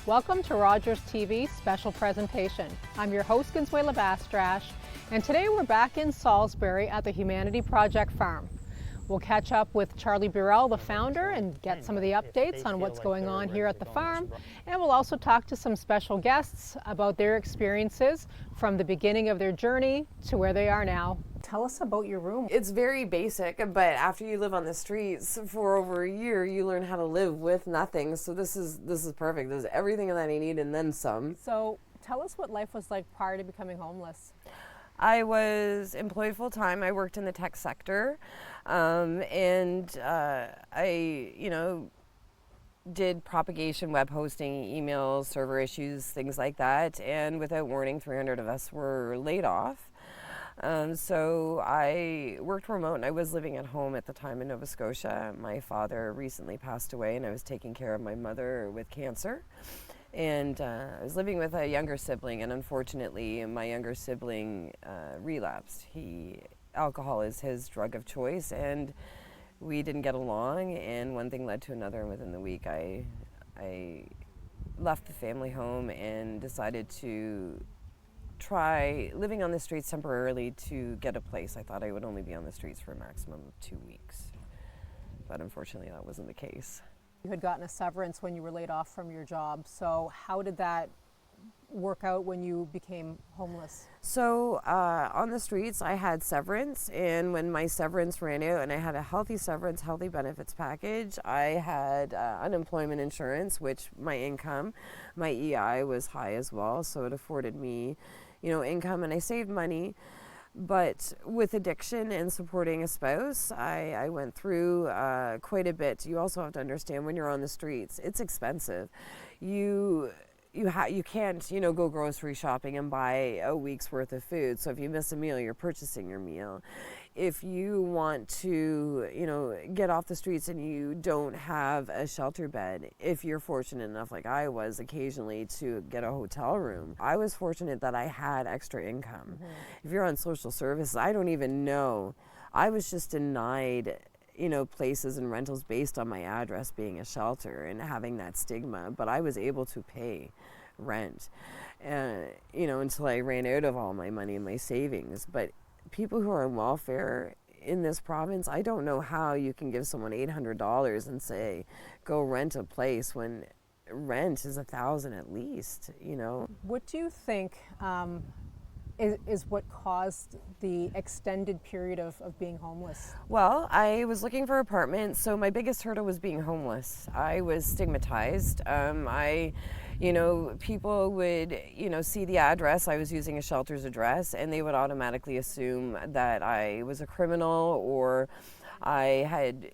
Welcome to Rogers TV special presentation. I'm your host, Consuela Bastrash, and today we're back in Salisbury at the Humanity Project Farm. We'll catch up with Charlie Burrell, the founder, and get some of the updates on what's going on here at the farm. And we'll also talk to some special guests about their experiences from the beginning of their journey to where they are now. Tell us about your room. It's very basic, but after you live on the streets for over a year, you learn how to live with nothing. So this is perfect. There's everything that I need and then some. So tell us what life was like prior to becoming homeless. I was employed full-time. I worked in the tech sector, and I, did propagation, web hosting, emails, server issues, things like that. And without warning, 300 of us were laid off. So I worked remote, and I was living at home at the time in Nova Scotia. My father recently passed away, and I was taking care of my mother with cancer. And I was living with a younger sibling, and unfortunately, my younger sibling relapsed. Alcohol is his drug of choice, and we didn't get along, and one thing led to another, and within the week, I left the family home and decided to try living on the streets temporarily to get a place. I thought I would only be on the streets for a maximum of 2 weeks, but unfortunately, that wasn't the case. You had gotten a severance when you were laid off from your job. So how did that work out when you became homeless? So on the streets, I had severance, and when my severance ran out and I had a healthy severance, healthy benefits package, I had unemployment insurance, which my EI was high as well, so it afforded me, income, and I saved money. But with addiction and supporting a spouse, I went through quite a bit. You also have to understand when you're on the streets, it's expensive. You can't, go grocery shopping and buy a week's worth of food. So if you miss a meal, you're purchasing your meal. If you want to, get off the streets and you don't have a shelter bed, if you're fortunate enough, like I was occasionally, to get a hotel room, I was fortunate that I had extra income. Mm-hmm. If you're on social services, I don't even know. I was just denied places and rentals based on my address being a shelter and having that stigma, but I was able to pay rent, until I ran out of all my money and my savings. But people who are on welfare in this province, I don't know how you can give someone $800 and say, go rent a place when rent is $1,000 at least, What do you think is what caused the extended period of being homeless? Well, I was looking for apartments, so my biggest hurdle was being homeless. I was stigmatized. People would, see the address. I was using a shelter's address, and they would automatically assume that I was a criminal or I had,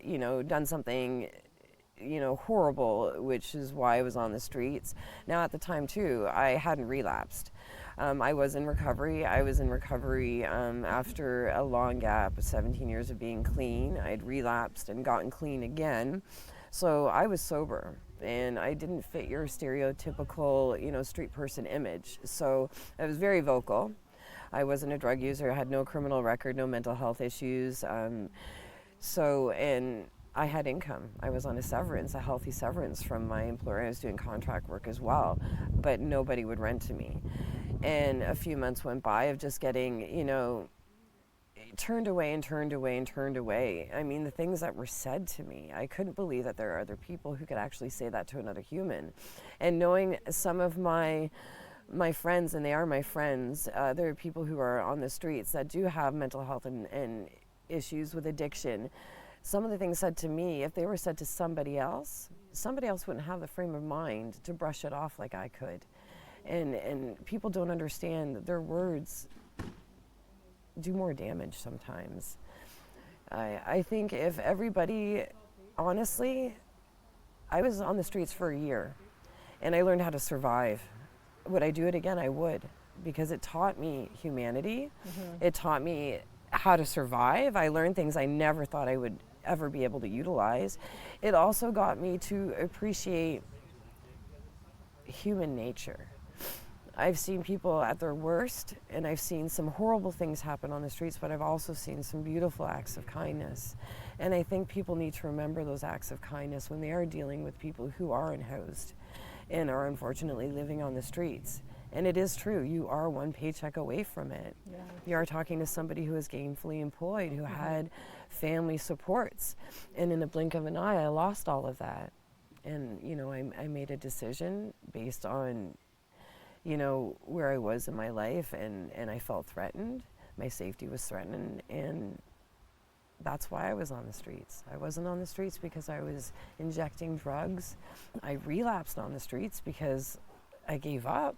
done something horrible, which is why I was on the streets. Now, at the time, too, I hadn't relapsed. I was in recovery. After a long gap of 17 years of being clean. I'd relapsed and gotten clean again. So I was sober, and I didn't fit your stereotypical, street person image. So I was very vocal. I wasn't a drug user. I had no criminal record, no mental health issues. And I had income. I was on a healthy severance from my employer. I was doing contract work as well, but nobody would rent to me. And a few months went by of just getting, turned away. I mean, the things that were said to me, I couldn't believe that there are other people who could actually say that to another human. And knowing some of my friends, and they are my friends, there are people who are on the streets that do have mental health and issues with addiction. Some of the things said to me, if they were said to somebody else wouldn't have the frame of mind to brush it off like I could. And people don't understand that their words do more damage sometimes. I think if everybody, honestly, I was on the streets for a year, and I learned how to survive. Would I do it again? I would, because it taught me humanity. Mm-hmm. It taught me how to survive. I learned things I never thought I would ever be able to utilize. It also got me to appreciate human nature. I've seen people at their worst, and I've seen some horrible things happen on the streets, but I've also seen some beautiful acts of kindness. And I think people need to remember those acts of kindness when they are dealing with people who are unhoused. and are unfortunately living on the streets. And it is true, you are one paycheck away from it. Yeah. You are talking to somebody who is gainfully employed, who had family supports. And in a blink of an eye, I lost all of that. And, you know, I made a decision based on, you know, where I was in my life, and I felt threatened. My safety was threatened, and that's why I was on the streets. I wasn't on the streets because I was injecting drugs. I relapsed on the streets because I gave up,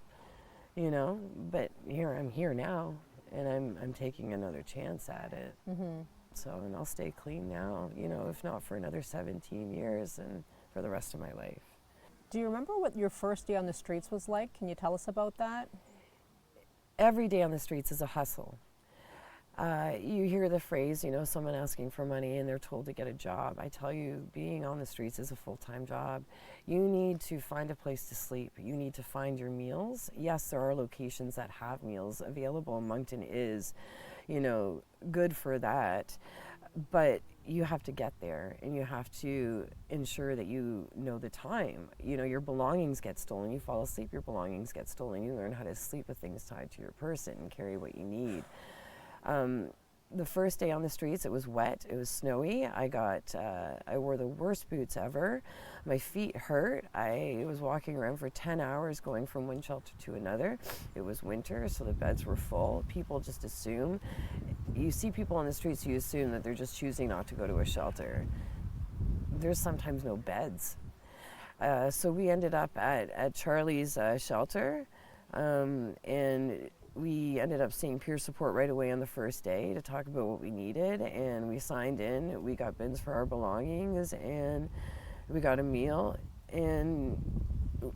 you know, but I'm here now, and I'm taking another chance at it. So, and I'll stay clean now, you know, if not for another 17 years and for the rest of my life. Do you remember what your first day on the streets was like? Can you tell us about that? Every day on the streets is a hustle. You hear the phrase, you know, someone asking for money and they're told to get a job. I tell you, being on the streets is a full-time job. You need to find a place to sleep. You need to find your meals. Yes, there are locations that have meals available. Moncton is, you know, good for that. But you have to get there, and you have to ensure that you know the time. You know, your belongings get stolen. You fall asleep, your belongings get stolen. You learn how to sleep with things tied to your person and carry what you need. The first day on the streets, it was wet, it was snowy. I wore the worst boots ever. My feet hurt. I was walking around for 10 hours going from one shelter to another. It was winter, so the beds were full. People just assume, you see people on the streets, you assume that they're just choosing not to go to a shelter. There's sometimes no beds. So we ended up at Charlie's shelter, and we ended up seeing peer support right away on the first day to talk about what we needed, and we signed in. We got bins for our belongings, and we got a meal, and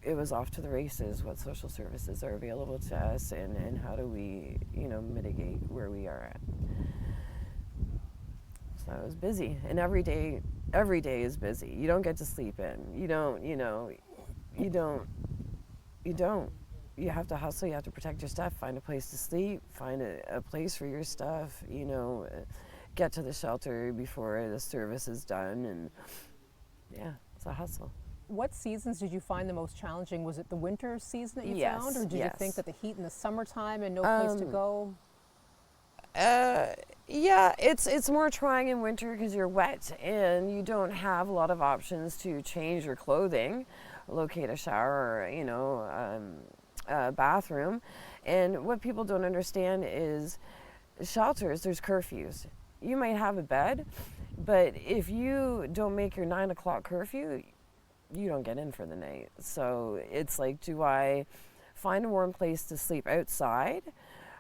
it was off to the races. What social services are available to us, and how do we, you know, mitigate where we are at. So I was busy, and every day is busy. You don't get to sleep in. You don't. You have to hustle, you have to protect your stuff, find a place to sleep, find a place for your stuff, you know, get to the shelter before the service is done, and yeah, it's a hustle. What seasons did you find the most challenging? Was it the winter season that you Yes, found, or did you yes. think that the heat in the summertime and no place to go? Yeah, it's more trying in winter because you're wet and you don't have a lot of options to change your clothing, locate a shower, or, you know, bathroom. And what people don't understand is shelters, there's curfews. You might have a bed, but if you don't make your 9 o'clock curfew, you don't get in for the night. So it's like, do I find a warm place to sleep outside?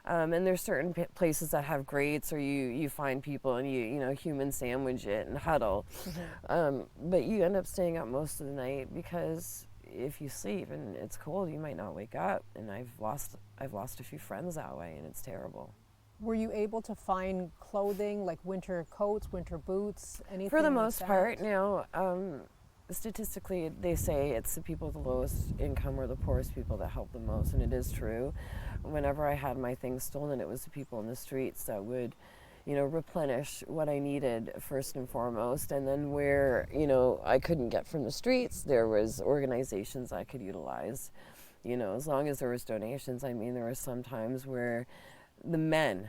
And there's certain places that have grates, or you find people and you know, human sandwich it and huddle. But you end up staying up most of the night because if you sleep and it's cold, you might not wake up. And I've lost a few friends that way, and it's terrible. Were you able to find clothing like winter coats, winter boots, anything? For the like most that? part, now, statistically, they say it's the people with the lowest income or the poorest people that help the most, and it is true. Whenever I had my things stolen, it was the people in the streets that would, you know, replenish what I needed first and foremost. And then where, you know, I couldn't get from the streets, there was organizations I could utilize, you know, as long as there was donations. I mean, there were some times where the men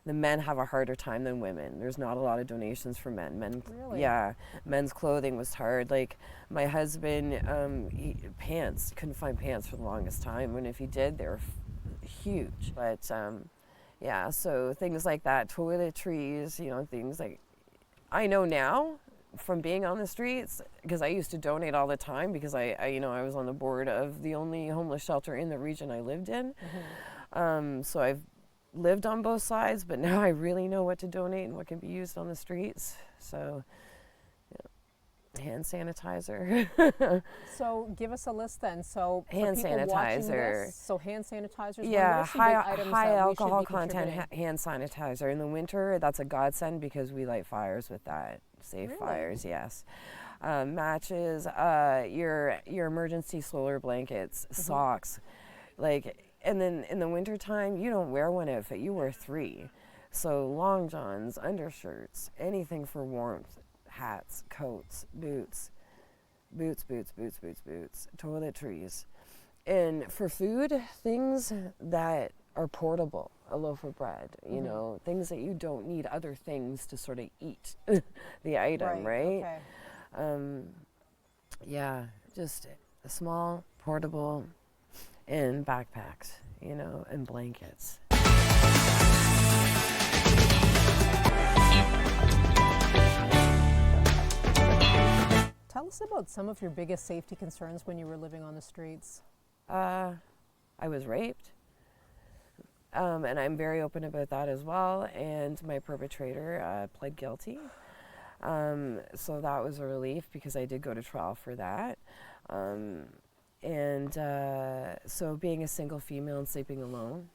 have a harder time than women. There's not a lot of donations for men. Really? Yeah, men's clothing was hard. Like my husband, pants, couldn't find pants for the longest time, and if he did, they were huge. But yeah, so things like that, toiletries, you know, things like, I know now from being on the streets, because I used to donate all the time because I you know, I was on the board of the only homeless shelter in the region I lived in. So I've lived on both sides, but now I really know what to donate and what can be used on the streets. So, yeah. Hand sanitizer. So give us a list then. So for Hand people watching sanitizer. this, so hand sanitizers. Yeah, what are some big high items that we should alcohol be content contributing? hand sanitizer. In the winter, that's a godsend because we light fires with that. Safe Really? fires, yes. Matches, your emergency solar blankets, socks, like. And then in the wintertime, you don't wear one outfit, you wear 3. So long johns, undershirts, anything for warmth, hats, coats, boots, boots, boots, boots, boots, boots, toiletries. And for food, things that are portable, a loaf of bread, you know, things that you don't need other things to sort of eat the item, right? Okay. Yeah, just a small, portable, and backpacks, you know, and blankets. Tell us about some of your biggest safety concerns when you were living on the streets. I was raped. And I'm very open about that as well. And my perpetrator pled guilty. So that was a relief because I did go to trial for that. So being a single female and sleeping alone,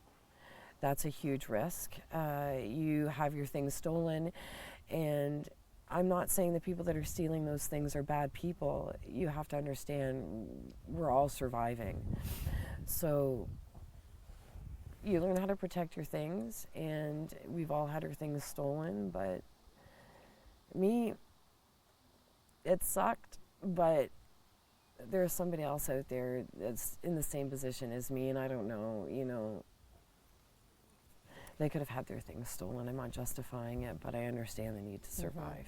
that's a huge risk. You have your things stolen, and I'm not saying the people that are stealing those things are bad people. You have to understand we're all surviving. So you learn how to protect your things, and we've all had our things stolen, but me, it sucked, but there's somebody else out there that's in the same position as me, and I don't know, you know, they could have had their things stolen. I'm not justifying it, but I understand the need to survive.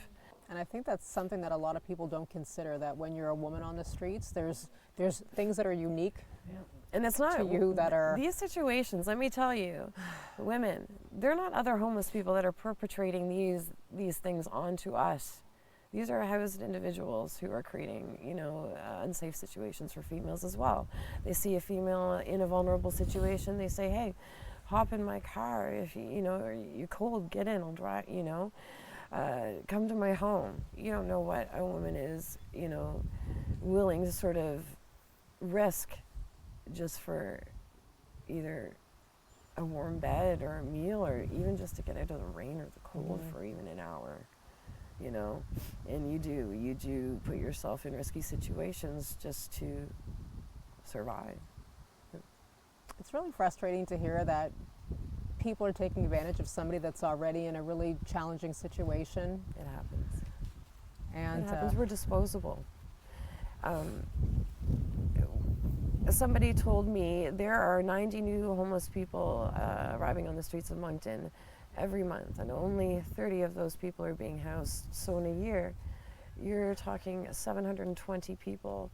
And I think that's something that a lot of people don't consider, that when you're a woman on the streets, there's things that are unique. Yeah. And it's not to you that are these situations, let me tell you, women, they're not other homeless people that are perpetrating these things onto us. These are housed individuals who are creating, you know, unsafe situations for females as well. They see a female in a vulnerable situation, they say, hey, hop in my car. If you know, or you're cold, get in, I'll drive, you know. Come to my home. You don't know what a woman is, you know, willing to sort of risk just for either a warm bed or a meal, or even just to get out of the rain or the cold for even an hour, you know. And you do put yourself in risky situations just to survive. It's really frustrating to hear that people are taking advantage of somebody that's already in a really challenging situation. It happens. And it happens. We're disposable. Somebody told me there are 90 new homeless people arriving on the streets of Moncton every month, and only 30 of those people are being housed. So in a year, you're talking 720 people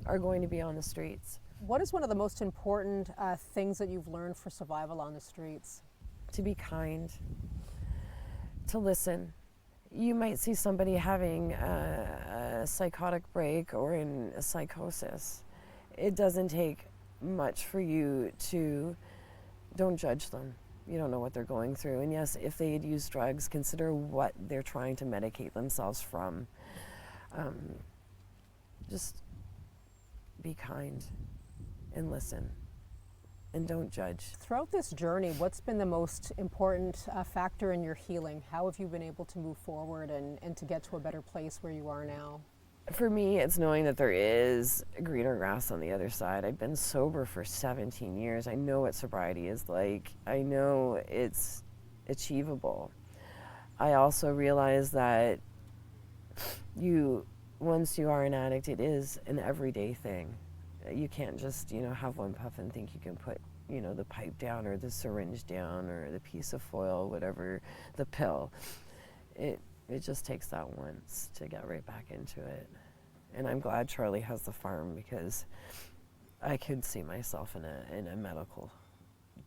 are going to be on the streets. What is one of the most important things that you've learned for survival on the streets? To be kind, to listen. You might see somebody having a psychotic break or in a psychosis. It doesn't take much for you to, don't judge them. You don't know what they're going through. And yes, if they had used drugs, consider what they're trying to medicate themselves from. Just be kind and listen, and don't judge. Throughout this journey, what's been the most important factor in your healing? How have you been able to move forward and to get to a better place where you are now? For me, it's knowing that there is greener grass on the other side. I've been sober for 17 years. I know what sobriety is like. I know it's achievable. I also realize that once you are an addict, it is an everyday thing. You can't just, you know, have one puff and think you can put, you know, the pipe down or the syringe down or the piece of foil, whatever, the pill. It just takes that once to get right back into it. And I'm glad Charlie has the farm, because I could see myself in a medical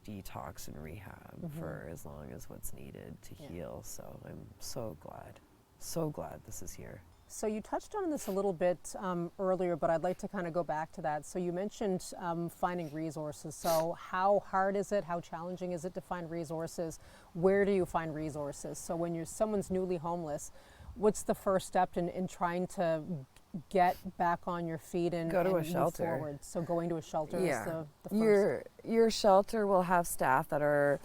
detox and rehab for as long as what's needed to heal. So I'm so glad this is here. So you touched on this a little bit earlier, but I'd like to kind of go back to that. So you mentioned finding resources. So how hard is it? How challenging is it to find resources? Where do you find resources? So when someone's newly homeless, what's the first step in trying to get back on your feet and go to a move shelter forward? So going to a shelter is the first. first. Your shelter will have staff that are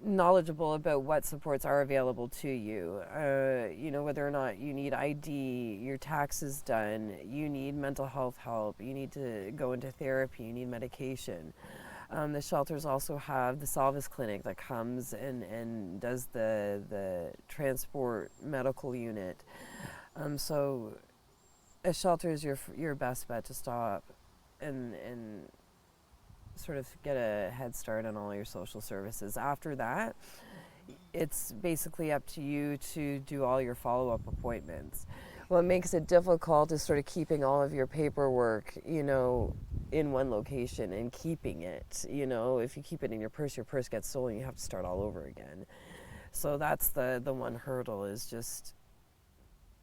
knowledgeable about what supports are available to you. You know, whether or not you need ID, your taxes done, you need mental health help, you need to go into therapy, you need medication. The shelters also have the Salvis Clinic that comes and does the transport medical unit. So a shelter is your best bet to stop and sort of get a head start on all your social services. After that, it's basically up to you to do all your follow-up appointments. What makes it difficult is sort of keeping all of your paperwork, you know, in one location and keeping it. You know, if you keep it in your purse gets stolen, you have to start all over again. So that's the one hurdle, is just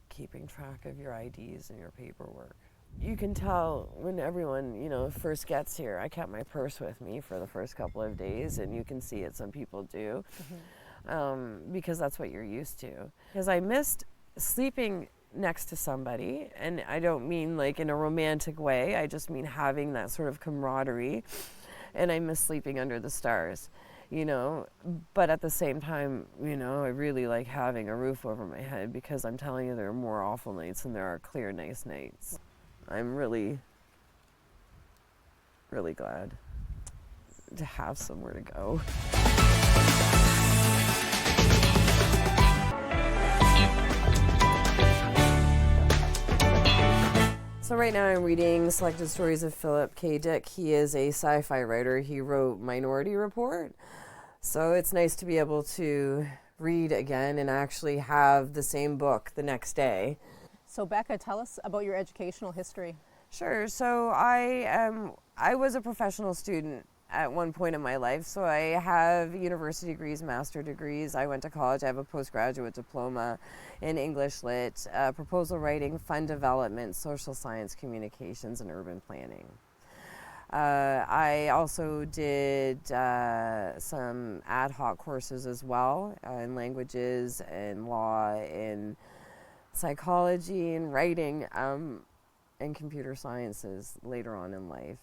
keeping track of your IDs and your paperwork. You can tell when everyone, you know, first gets here. I kept my purse with me for the first couple of days, and you can see it, some people do, because that's what you're used to. Because I missed sleeping next to somebody, and I don't mean like in a romantic way, I just mean having that sort of camaraderie, and I miss sleeping under the stars, you know. But at the same time, you know, I really like having a roof over my head, because I'm telling you, there are more awful nights than there are clear, nice nights. I'm really, really glad to have somewhere to go. So right now I'm reading Selected Stories of Philip K. Dick. He is a sci-fi writer. He wrote Minority Report. So it's nice to be able to read again and actually have the same book the next day. So Becca, tell us about your educational history. Sure. So I was a professional student at one point in my life. So I have university degrees, master degrees. I went to college. I have a postgraduate diploma in English Lit, proposal writing, fund development, social science, communications, and urban planning. I also did some ad hoc courses as well, in languages and law and psychology and writing, and computer sciences later on in life.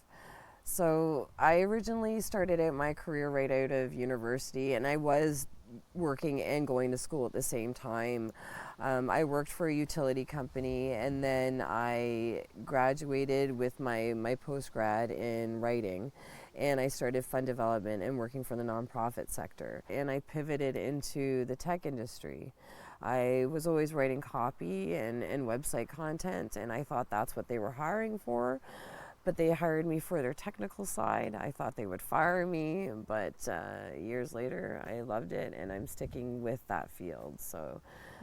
So I originally started out my career right out of university, and I was working and going to school at the same time. I worked for a utility company, and then I graduated with my post-grad in writing, and I started fund development and working for the nonprofit sector. And I pivoted into the tech industry. I was always writing copy and website content, and I thought that's what they were hiring for. But they hired me for their technical side. I thought they would fire me, but years later, I loved it, and I'm sticking with that field. So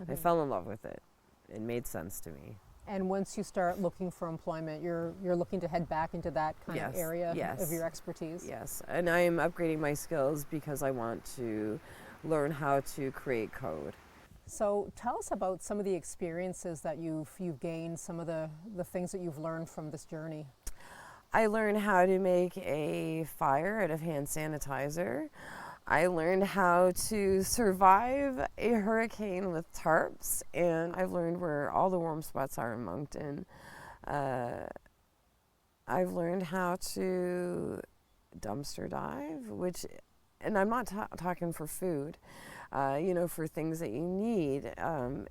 I fell in love with it. It made sense to me. And once you start looking for employment, you're looking to head back into that kind of area of your expertise? Yes, and I'm upgrading my skills because I want to learn how to create code. So tell us about some of the experiences that you've gained, some of the things that you've learned from this journey. I learned how to make a fire out of hand sanitizer. I learned how to survive a hurricane with tarps, and I've learned where all the warm spots are in Moncton. I've learned how to dumpster dive, and I'm not talking for food, for things that you need, and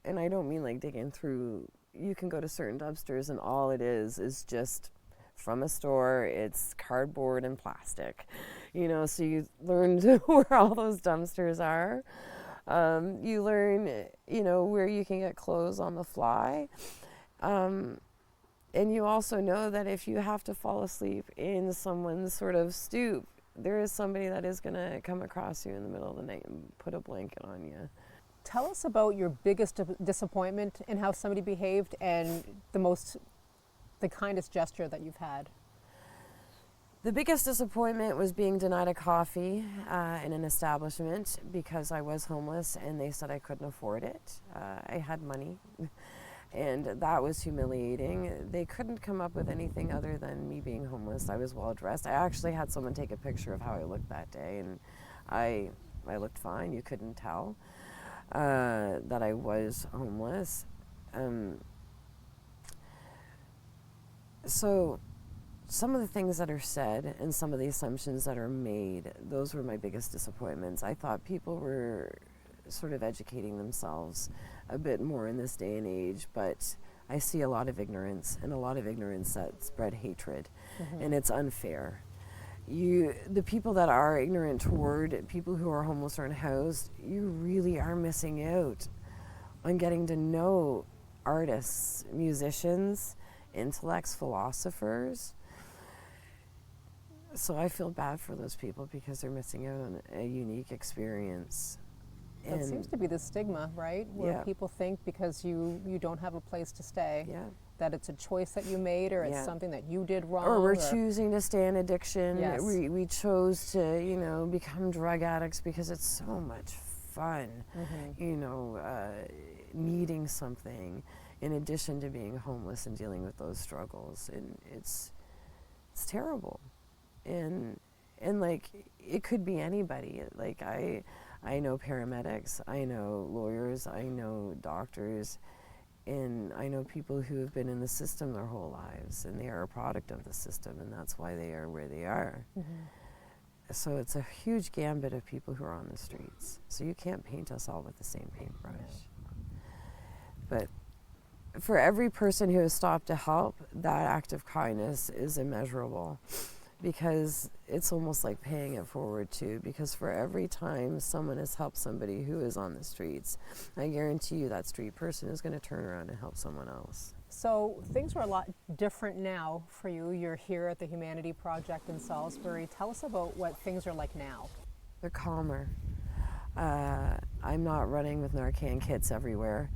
I don't mean like digging through. You can go to certain dumpsters and all it is just from a store. It's cardboard and plastic, so you learn where all those dumpsters are. You learn, where you can get clothes on the fly. And you also know that if you have to fall asleep in someone's sort of stoop, there is somebody that is going to come across you in the middle of the night and put a blanket on you. Tell us about your biggest disappointment in how somebody behaved and the kindest gesture that you've had. The biggest disappointment was being denied a coffee in an establishment because I was homeless and they said I couldn't afford it. I had money and that was humiliating. They couldn't come up with anything other than me being homeless. I was well dressed. I actually had someone take a picture of how I looked that day, and I looked fine. You couldn't tell that I was homeless. So some of the things that are said and some of the assumptions that are made, those were my biggest disappointments. I thought people were sort of educating themselves a bit more in this day and age, but I see a lot of ignorance, and a lot of ignorance that spread hatred, and it's unfair. The people that are ignorant toward people who are homeless or unhoused, you really are missing out on getting to know artists, musicians, intellects, philosophers. So I feel bad for those people because they're missing out on a unique experience. That seems to be the stigma, right? Where Yeah. people think because you don't have a place to stay, Yeah. that it's a choice that you made, or it's Yeah. something that you did wrong. Or we're choosing to stay in addiction. Yes. We chose to, become drug addicts because it's so much fun, needing something in addition to being homeless and dealing with those struggles. And it's terrible. And like, it could be anybody. Like, I know paramedics, I know lawyers, I know doctors, and I know people who have been in the system their whole lives, and they are a product of the system, and that's why they are where they are. So it's a huge gambit of people who are on the streets. So you can't paint us all with the same paintbrush. But for every person who has stopped to help, that act of kindness is immeasurable, because it's almost like paying it forward too, because for every time someone has helped somebody who is on the streets, I guarantee you that street person is going to turn around and help someone else. So things are a lot different now for you. You're here at the Humanity Project in Salisbury. Tell us about what things are like now. They're calmer. I'm not running with Narcan kits everywhere.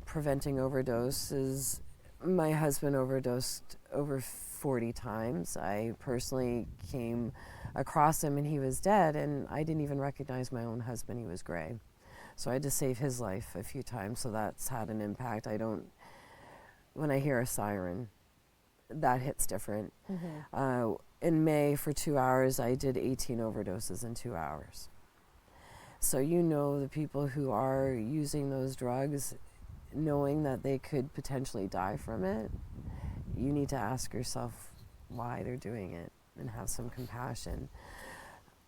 Preventing overdoses. My husband overdosed over 40 times. I personally came across him and he was dead, and I didn't even recognize my own husband. He was gray. So I had to save his life a few times, so that's had an impact. When I hear a siren, that hits different. In May, for 2 hours, I did 18 overdoses in 2 hours. So the people who are using those drugs, knowing that they could potentially die from it, you need to ask yourself why they're doing it and have some compassion.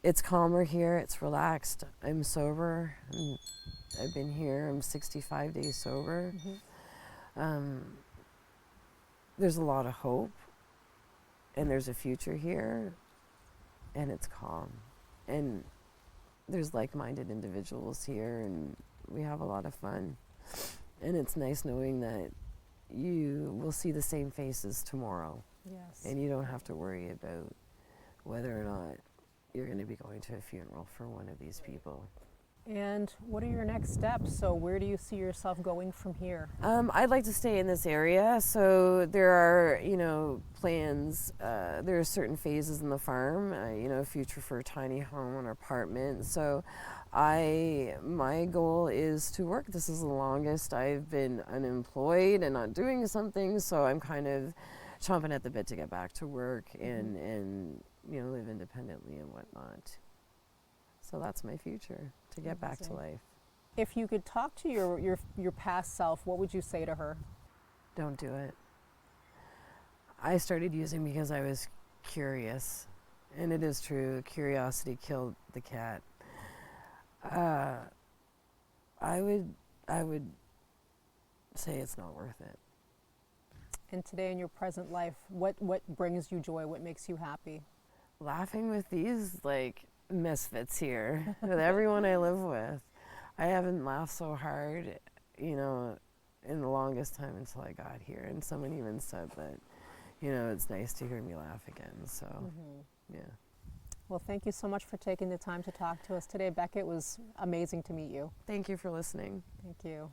It's calmer here, it's relaxed. I'm sober. I've been here, I'm 65 days sober. There's a lot of hope, and there's a future here, and it's calm. And there's like-minded individuals here, and we have a lot of fun. And it's nice knowing that you will see the same faces tomorrow. Yes. And you don't have to worry about whether or not you're going to be going to a funeral for one of these people. And what are your next steps? So where do you see yourself going from here? I'd like to stay in this area. So there are, plans. There are certain phases in the farm, future for a tiny home or apartment. So my goal is to work. This is the longest I've been unemployed and not doing something. So I'm kind of chomping at the bit to get back to work and live independently and whatnot. So that's my future, to get back to life. If you could talk to your past self, what would you say to her? Don't do it. I started using because I was curious, and it is true, curiosity killed the cat. I would say it's not worth it. And today in your present life, what brings you joy? What makes you happy? Laughing with these misfits here, with everyone I live with. I haven't laughed so hard, in the longest time until I got here. And someone even said that, it's nice to hear me laugh again. So, yeah. Well, thank you so much for taking the time to talk to us today, Becca. It was amazing to meet you. Thank you for listening. Thank you.